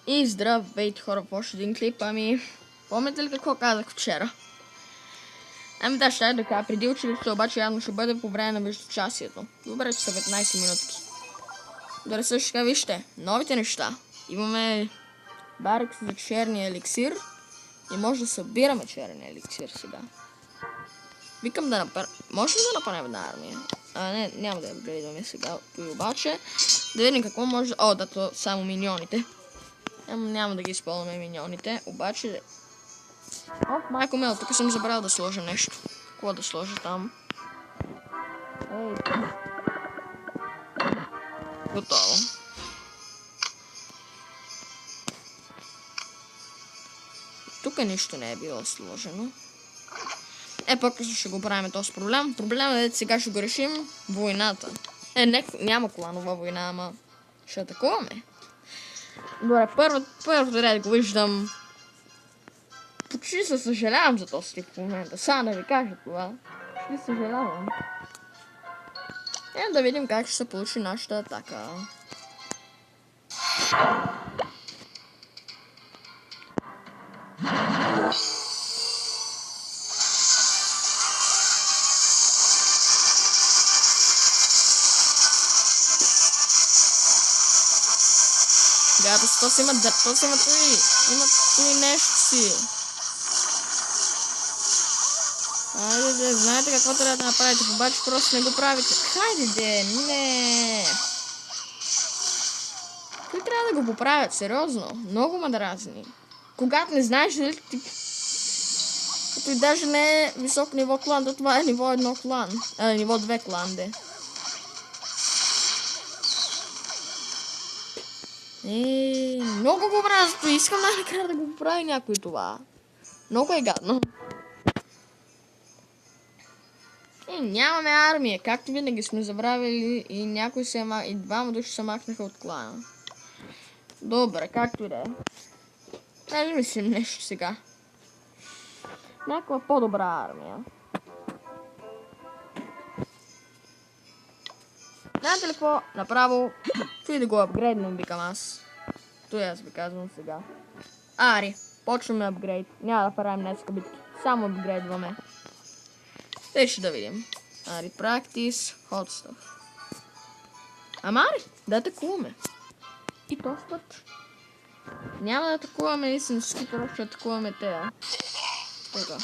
И здравейте хора, по още един клип. Помните ли какво казах вчера? Да, ще да кажа преди училището, обаче явно ще бъде по време на междучасието. Добре, че са 15 минутки. Добре, също така вижте, новите неща. Имаме барекс за черния еликсир и може да събираме черния еликсир сега. Викам да направим... Може ли да направим една армия? Не, няма да я гледаме сега. Той обаче да видим какво може... да, то само миньоните. Няма да ги използваме миньоните, обаче... майко мил, тук съм забрал да сложа нещо. Какво да сложа там? Готово. Тук нищо не е било сложено. По-късно ще го правим този проблем. Проблемът е, сега ще го решим войната. Няма кланова война, ама ще атакуваме. Добре, първото ред го виждам. Почти се съжалявам за този тип в момента. Сега да ви кажа това. Почти съжалявам. Да видим как ще се получи нашата атака. То си има той нещо си. Хайде, знаете какво трябва да направите, обаче просто не го правите. Хайде, не. Той трябва да го поправят, сериозно. Много ма дразни. Когато не знаеш дали ти... Той даже не е висок ниво клан, то това е ниво 1 клан. Ниво 2 клан, де. Много го мразото. Искам най-накрая да го поправи някой това. Много е гадно. Нямаме армия. Както винаги сме забравили и някой и двама души се махнаха от клана. Добре, както и да е. Даже мислим нещо сега. Някаква по-добра армия. Знаете ли какво? Направо. Той да го апгрейднем, викам аз. Той аз ви казвам сега. Ари, почваме апгрейд. Няма да правим днеска битки. Само апгрейдваме. Те ще да видим. Ари, практис, hot stuff. Ари, да атакуваме. И този път. Няма да атакуваме истински, просто ще атакуваме тея. Така.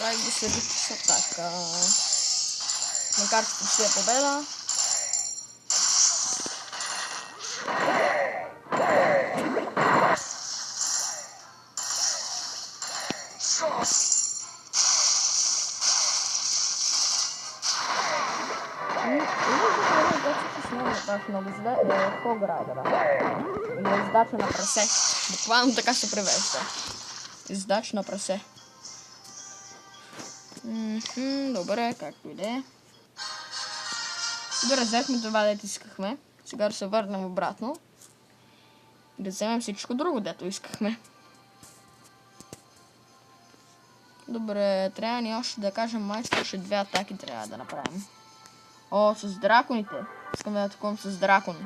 Правих да следи с атака. Макар че почти е победа. Много зле е Хограйдера. Или издача на прасе. Буквално така се превежда. Издач на прасе. Добре, както и да е. Добре, взехме това, дето искахме. Сега да се върнем обратно. Да вземем всичко друго, дето искахме. Добре, трябва ни още да кажем, май още 2 атаки трябва да направим. О, с драконите. Искам да атакувам с дракони.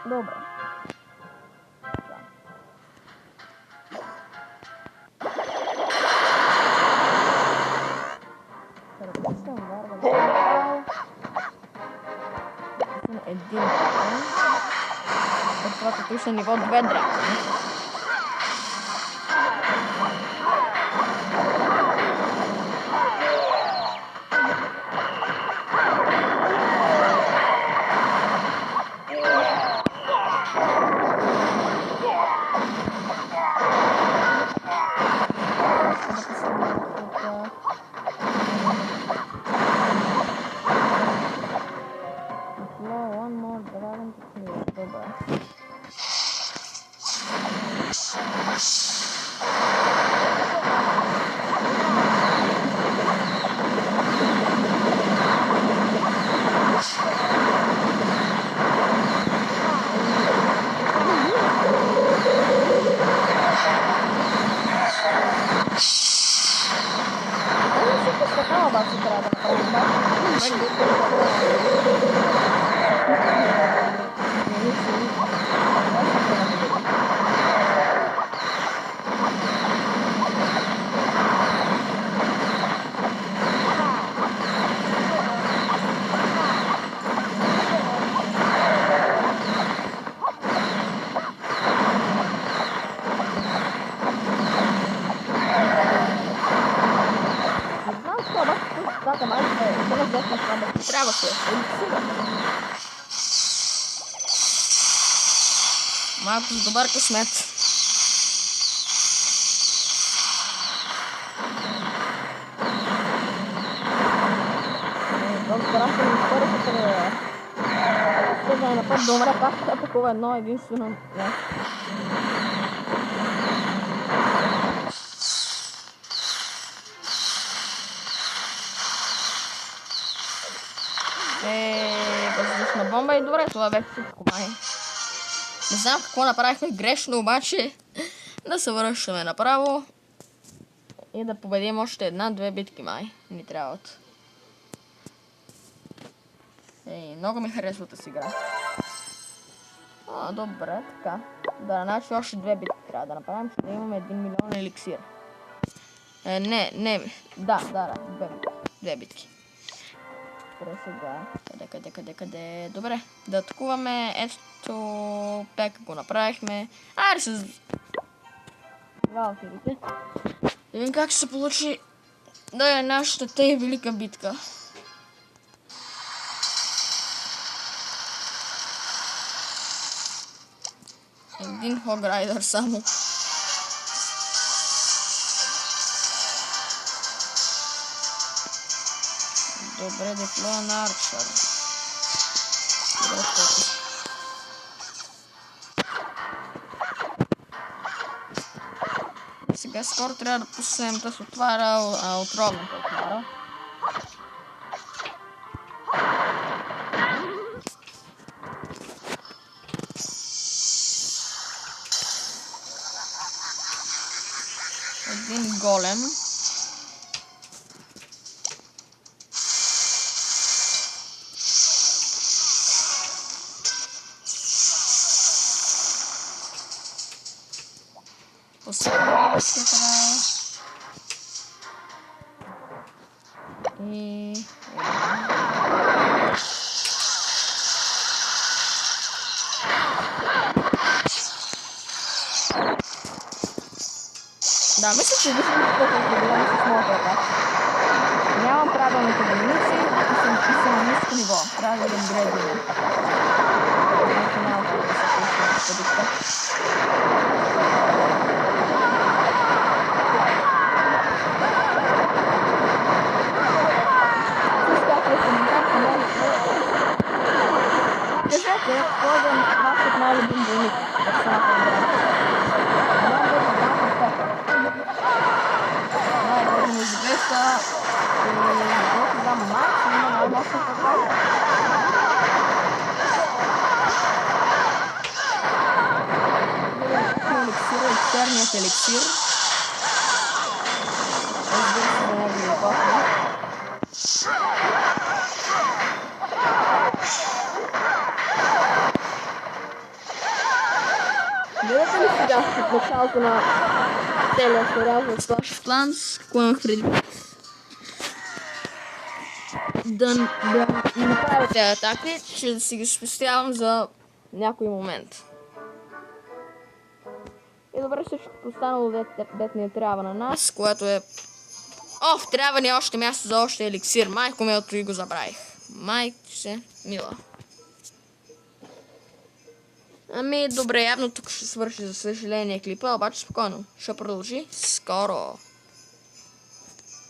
Добре. Един дракон. От това като ще ниво 2 дракони. Трябва се. Малко с добър късмет. Сега е напът да умре пак, такова едно единствено нещо. Въздушна бомба и добре, това беше всичко май. Не знам какво направихме грешно, обаче да се връщаме направо и да победим още една-две битки май. Ни трябват. Много ми харесва тази игра. Добре, така. Да, значи още две битки трябва да направим, за да имаме 1 милион еликсир. Да, две битки. Сега. Къде? Добре, да атакуваме. Ето, пека го направихме. Айде с валкерите. Да видим как ще се получи да е нашата тъй велика битка. Един хограйдър само. Добре, деплоя на арчер. Добре, фокус. Сега скоро трябва да пуснем да се отваря отровната отваря. Един голем. И да, мисля, че виждам колко големи с моята атака. Нямам правилните единици и съм на ниско ниво. Трябва да ги гредим. Кажете, кой е вашият най-любим войник в самата игра? Най-добре ми известа и когато дам Марс, има най-мощна атака. Еликсира и черният еликсир. Разбира се, да не го започна. Гледате ли сега в началото на целия сериал за Clash of Clans, какво имах преди? Да направя тези атаки, че да си ги спестявам за някой момент. И добре, всичкото останало дет не трябва на нас, което е... трябва ни още място за още еликсир. Майко милото и го забравих. Майко се мила. Ами добре, явно тук ще свърши за съжаление клипа, обаче спокойно. Ще продължи скоро.